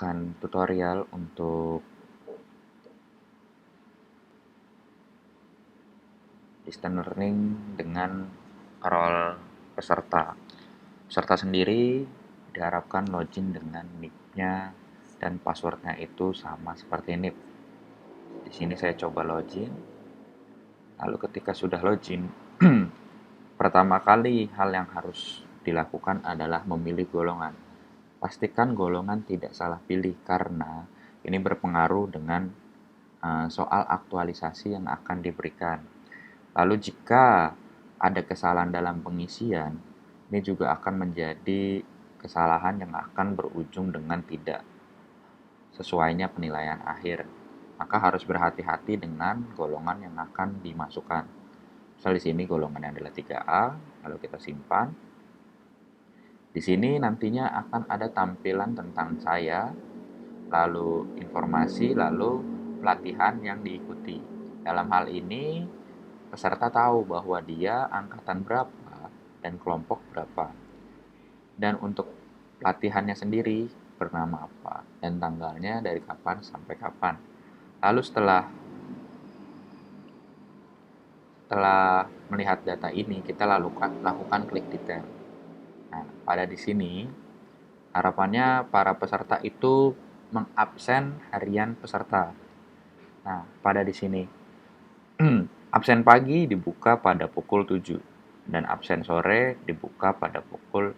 akan tutorial untuk distance learning dengan role peserta. Peserta sendiri diharapkan login dengan nick-nya dan password-nya itu sama seperti NIP. Di sini saya coba login. Lalu ketika sudah login, pertama kali hal yang harus dilakukan adalah memilih golongan. Pastikan golongan tidak salah pilih karena ini berpengaruh dengan soal aktualisasi yang akan diberikan. Lalu jika ada kesalahan dalam pengisian, ini juga akan menjadi kesalahan yang akan berujung dengan tidak sesuainya penilaian akhir. Maka harus berhati-hati dengan golongan yang akan dimasukkan. Misal di sini golongannya adalah 3A, lalu kita simpan. Di sini nantinya akan ada tampilan tentang saya, lalu informasi, lalu pelatihan yang diikuti. Dalam hal ini, peserta tahu bahwa dia angkatan berapa dan kelompok berapa. Dan untuk pelatihannya sendiri bernama apa dan tanggalnya dari kapan sampai kapan. Lalu setelah melihat data ini, kita lakukan klik detail. Nah, pada di sini harapannya para peserta itu mengabsen harian peserta. Nah, pada di sini absen pagi dibuka pada pukul 7 dan absen sore dibuka pada pukul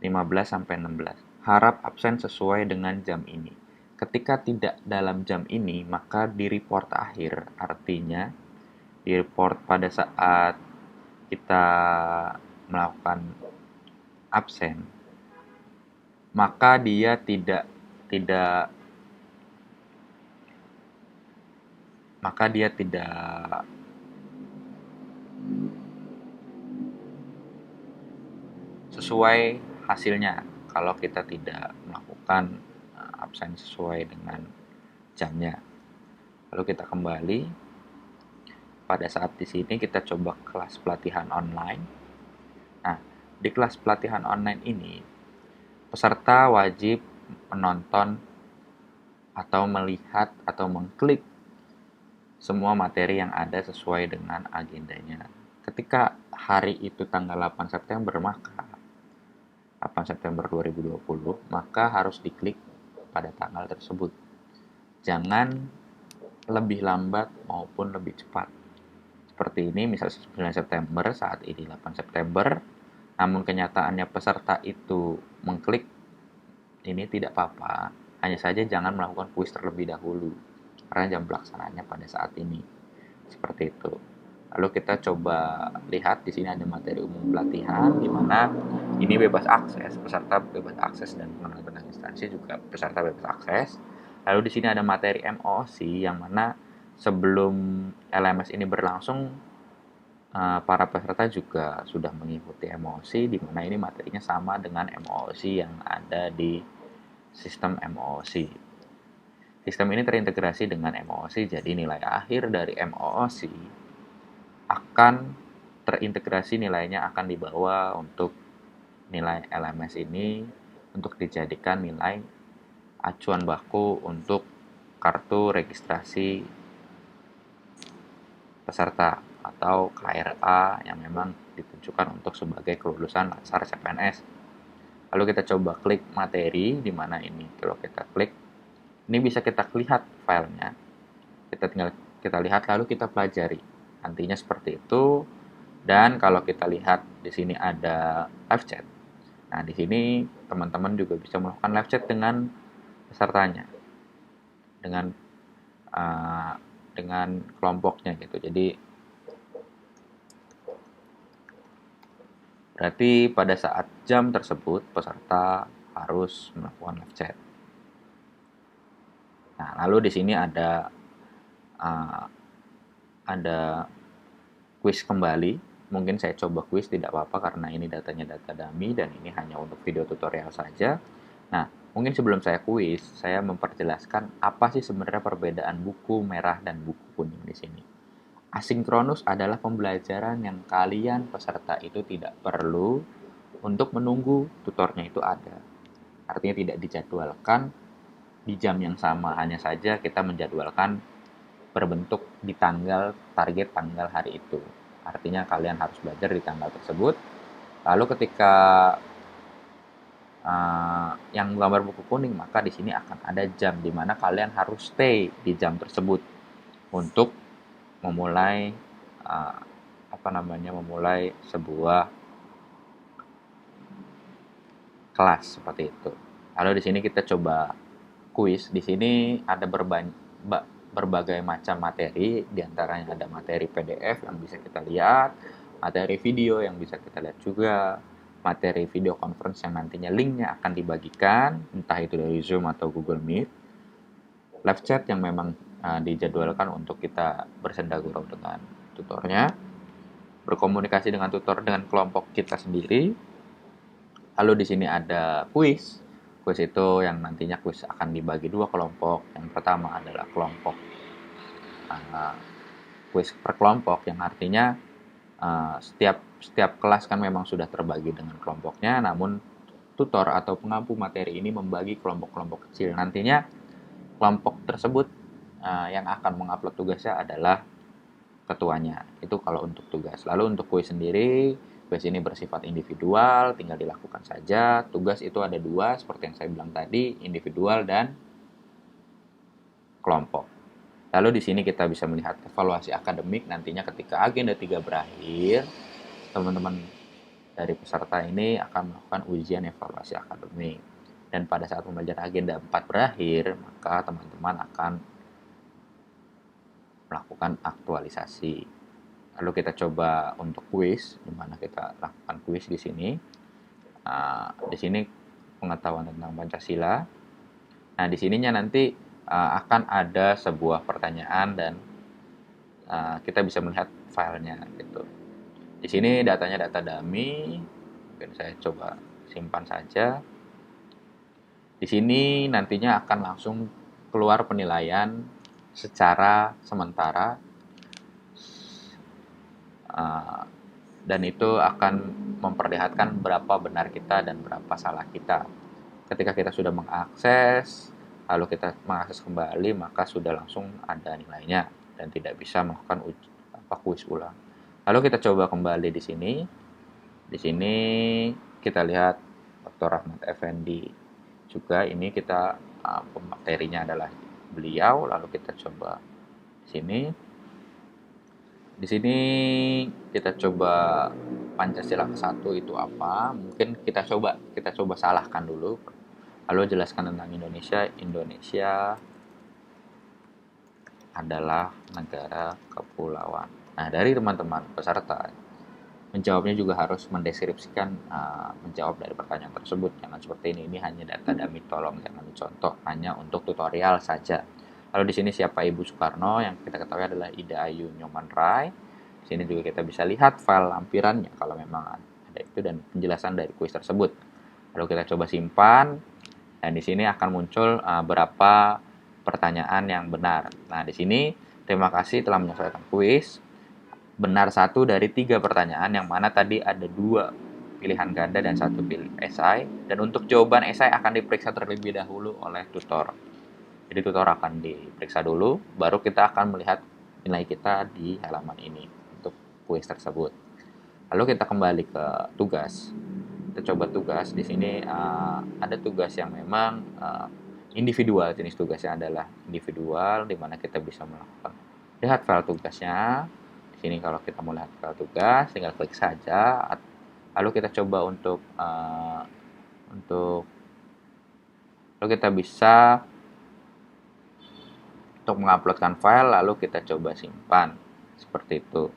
15 sampai 16. Harap absen sesuai dengan jam ini. Ketika tidak dalam jam ini, maka di report akhir, artinya di report pada saat kita melakukan absen, maka dia tidak maka dia tidak sesuai hasilnya kalau kita tidak melakukan absen sesuai dengan jamnya. Lalu kita kembali. Pada saat di sini kita coba kelas pelatihan online. Nah, di kelas pelatihan online ini peserta wajib menonton atau melihat atau mengklik semua materi yang ada sesuai dengan agendanya. Ketika hari itu tanggal 8 September, maka 8 September 2020, maka harus diklik pada tanggal tersebut. Jangan lebih lambat maupun lebih cepat. Seperti ini, misalnya 9 September, saat ini 8 September, namun kenyataannya peserta itu mengklik, ini tidak apa-apa. Hanya saja jangan melakukan kuis terlebih dahulu, karena jam pelaksanaannya pada saat ini. Seperti itu. Lalu kita coba lihat, di sini ada materi umum pelatihan, di mana ini bebas akses, peserta bebas akses dan pengenalan tentang instansi juga peserta bebas akses. Lalu di sini ada materi MOOC, yang mana sebelum LMS ini berlangsung, para peserta juga sudah mengikuti MOOC, di mana ini materinya sama dengan MOOC yang ada di sistem MOOC. Sistem ini terintegrasi dengan MOOC, jadi nilai akhir dari MOOC akan terintegrasi, nilainya akan dibawa untuk nilai LMS ini untuk dijadikan nilai acuan baku untuk kartu registrasi peserta atau KRA yang memang ditujukan untuk sebagai kelulusan Latsar CPNS. Lalu kita coba klik materi, di mana ini kalau kita klik, ini bisa kita lihat filenya. Kita lihat lalu kita pelajari. Nantinya seperti itu. Dan kalau kita lihat di sini ada live chat. Nah, di sini teman-teman juga bisa melakukan live chat dengan pesertanya, dengan kelompoknya gitu. Jadi berarti pada saat jam tersebut peserta harus melakukan live chat. Nah, lalu di sini ada quiz kembali. Mungkin saya coba quiz, tidak apa-apa karena ini datanya data dummy dan ini hanya untuk video tutorial saja. Nah, mungkin sebelum saya quiz, saya memperjelaskan apa sih sebenarnya perbedaan buku merah dan buku kuning di sini. Asinkronus adalah pembelajaran yang kalian peserta itu tidak perlu untuk menunggu tutornya itu ada. Artinya tidak dijadwalkan di jam yang sama, hanya saja kita menjadwalkan berbentuk di target tanggal hari itu. Artinya kalian harus belajar di tanggal tersebut. Lalu ketika yang gambar buku kuning, maka di sini akan ada jam di mana kalian harus stay di jam tersebut untuk memulai uh, memulai sebuah kelas seperti itu. Lalu di sini kita coba kuis. Di sini ada berbagai macam materi, diantaranya ada materi PDF yang bisa kita lihat, materi video yang bisa kita lihat juga, materi video conference yang nantinya linknya akan dibagikan, entah itu dari Zoom atau Google Meet, live chat yang memang dijadwalkan untuk kita bersenda gurau dengan tutornya, berkomunikasi dengan tutor dengan kelompok kita sendiri. Lalu di sini ada kuis. Kuis itu yang nantinya kuis akan dibagi dua kelompok. Yang pertama adalah kelompok kuis per kelompok, yang artinya setiap kelas kan memang sudah terbagi dengan kelompoknya, namun tutor atau pengampu materi ini membagi kelompok-kelompok kecil. Nantinya kelompok tersebut yang akan mengupload tugasnya adalah ketuanya. Itu kalau untuk tugas. Lalu untuk kuis sendiri, kuis ini bersifat individual, tinggal dilakukan saja. Tugas itu ada dua, seperti yang saya bilang tadi, individual dan kelompok. Lalu di sini kita bisa melihat evaluasi akademik nantinya ketika agenda 3 berakhir, teman-teman dari peserta ini akan melakukan ujian evaluasi akademik. Dan pada saat pembelajaran agenda 4 berakhir, maka teman-teman akan melakukan aktualisasi. Lalu kita coba untuk kuis, di mana kita lakukan kuis di sini. Di sini pengetahuan tentang Pancasila. Nah, di sininya nanti akan ada sebuah pertanyaan dan kita bisa melihat filenya gitu. Di sini datanya data dummy. Mungkin saya coba simpan saja. Di sini nantinya akan langsung keluar penilaian secara sementara, dan itu akan memperlihatkan berapa benar kita dan berapa salah kita. Ketika kita sudah mengakses, lalu kita mengakses kembali, maka sudah langsung ada nilainya dan tidak bisa melakukan kuis ulang. Lalu kita coba kembali di sini. Di sini kita lihat Dr. Rahmat Effendi juga. Ini kita pematerinya adalah beliau. Lalu kita coba di sini. Di sini kita coba Pancasila ke-1 itu apa? Mungkin kita coba salahkan dulu. Lalu jelaskan tentang Indonesia. Indonesia adalah negara kepulauan. Nah, dari teman-teman peserta menjawabnya juga harus mendeskripsikan menjawab dari pertanyaan tersebut. Jangan seperti ini hanya data dummy, tolong jangan dicontoh, hanya untuk tutorial saja. Lalu di sini siapa Ibu Soekarno, yang kita ketahui adalah Ida Ayu Nyoman Rai. Di sini juga kita bisa lihat file lampirannya kalau memang ada itu dan penjelasan dari kuis tersebut. Lalu kita coba simpan dan di sini akan muncul berapa pertanyaan yang benar. Nah, di sini terima kasih telah menyelesaikan kuis. Benar 1 dari 3 pertanyaan, yang mana tadi ada 2 pilihan ganda dan 1 pilih esai. Dan untuk jawaban esai akan diperiksa terlebih dahulu oleh tutor. Jadi tutor akan diperiksa dulu, baru kita akan melihat nilai kita di halaman ini untuk kuis tersebut. Lalu kita kembali ke tugas. Kita coba tugas. Di sini ada tugas yang memang individual. Jenis tugasnya adalah individual, di mana kita bisa melakukan lihat file tugasnya. Di sini kalau kita mau lihat file tugas, tinggal klik saja. Lalu kita coba lalu kita bisa untuk menguploadkan file, lalu kita coba simpan seperti itu.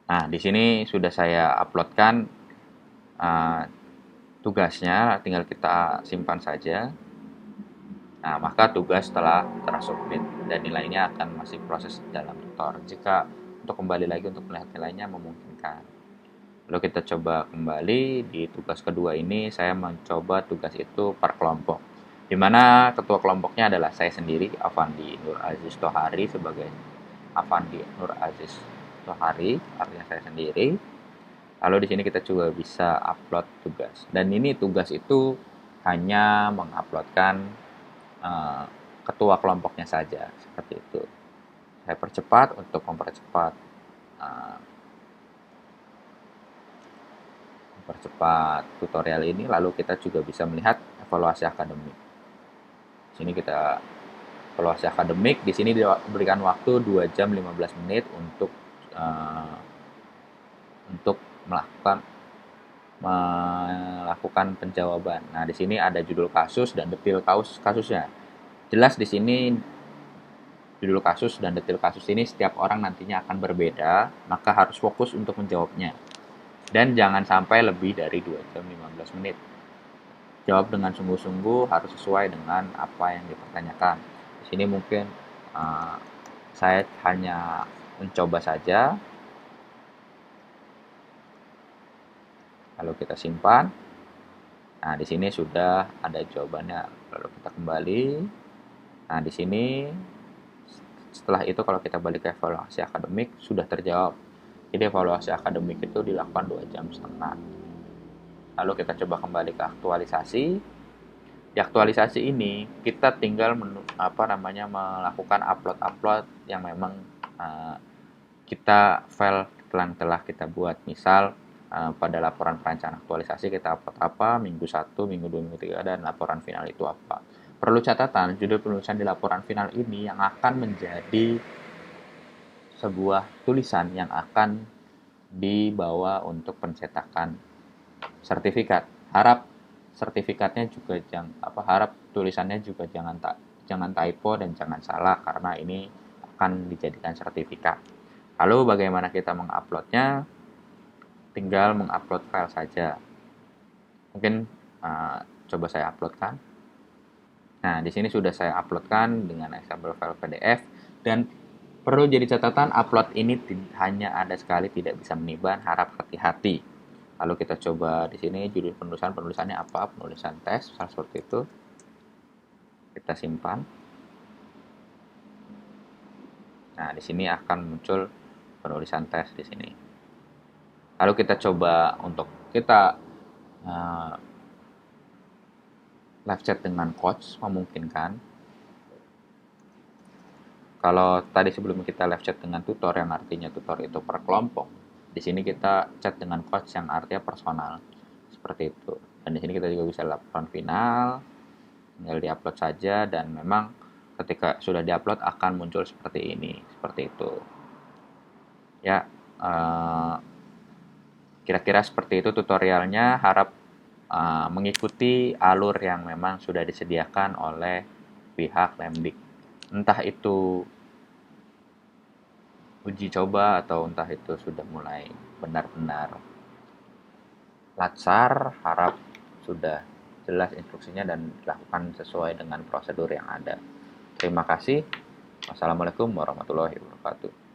Nah, di sini sudah saya uploadkan tugasnya, tinggal kita simpan saja. Nah, maka tugas telah tersubmit dan nilainya akan masih proses dalam tutor. Jika untuk kembali lagi untuk melihat nilainya memungkinkan. Lalu kita coba kembali di tugas kedua ini, saya mencoba tugas itu per kelompok. di mana ketua kelompoknya adalah saya sendiri, Afandi Nur Aziz Tohari, sebagai Afandi Nur Aziz Tohari, artinya saya sendiri. Lalu di sini kita juga bisa upload tugas. Dan ini tugas itu hanya menguploadkan uh, ketua kelompoknya saja, seperti itu. Saya percepat untuk uh, mempercepat tutorial ini. Lalu kita juga bisa melihat evaluasi akademik. Di sini kita evaluasi akademik. Di sini diberikan waktu 2 jam 15 menit uh, untuk melakukan penjawaban. Nah, di sini ada judul kasus dan detail kasusnya. Jelas di sini judul kasus dan detail kasus ini setiap orang nantinya akan berbeda, maka harus fokus untuk menjawabnya. Dan jangan sampai lebih dari 2 jam 15 menit. Jawab dengan sungguh-sungguh, harus sesuai dengan apa yang dipertanyakan. Di sini mungkin saya hanya mencoba saja. Lalu kita simpan. Nah, di sini sudah ada jawabannya. Lalu kita kembali. Nah, di sini setelah itu kalau kita balik ke evaluasi akademik sudah terjawab. Jadi evaluasi akademik itu dilakukan 2,5 jam. Lalu kita coba kembali ke aktualisasi. Di aktualisasi ini kita tinggal melakukan upload yang memang kita file telah kita buat. Misal pada laporan perancangan aktualisasi kita upload apa, minggu 1, minggu 2, minggu 3, dan laporan final itu apa. Perlu catatan, judul penulisan di laporan final ini yang akan menjadi sebuah tulisan yang akan dibawa untuk pencetakan sertifikat. Harap sertifikatnya juga harap tulisannya juga jangan typo dan jangan salah, karena ini akan dijadikan sertifikat. Lalu bagaimana kita menguploadnya? Tinggal mengupload file saja. Mungkin coba saya uploadkan. Nah, di sini sudah saya uploadkan dengan example file PDF, dan perlu jadi catatan, upload ini hanya ada sekali, tidak bisa meniban, harap hati-hati. Lalu kita coba di sini judul penulisannya apa? Penulisan tes, seperti itu. Kita simpan. Nah, di sini akan muncul penulisan tes di sini. Lalu kita coba untuk kita live chat dengan coach, memungkinkan. Kalau tadi sebelum kita live chat dengan tutor, yang artinya tutor itu per kelompok, di sini kita chat dengan coach yang artinya personal, seperti itu. Dan di sini kita juga bisa laporan final, tinggal diupload saja, dan memang ketika sudah diupload akan muncul seperti ini, seperti itu. Ya, kira-kira seperti itu tutorialnya. Harap mengikuti alur yang memang sudah disediakan oleh pihak Lemdik. Entah itu uji coba atau entah itu sudah mulai benar-benar latsar, harap sudah jelas instruksinya dan dilakukan sesuai dengan prosedur yang ada. Terima kasih. Wassalamualaikum warahmatullahi wabarakatuh.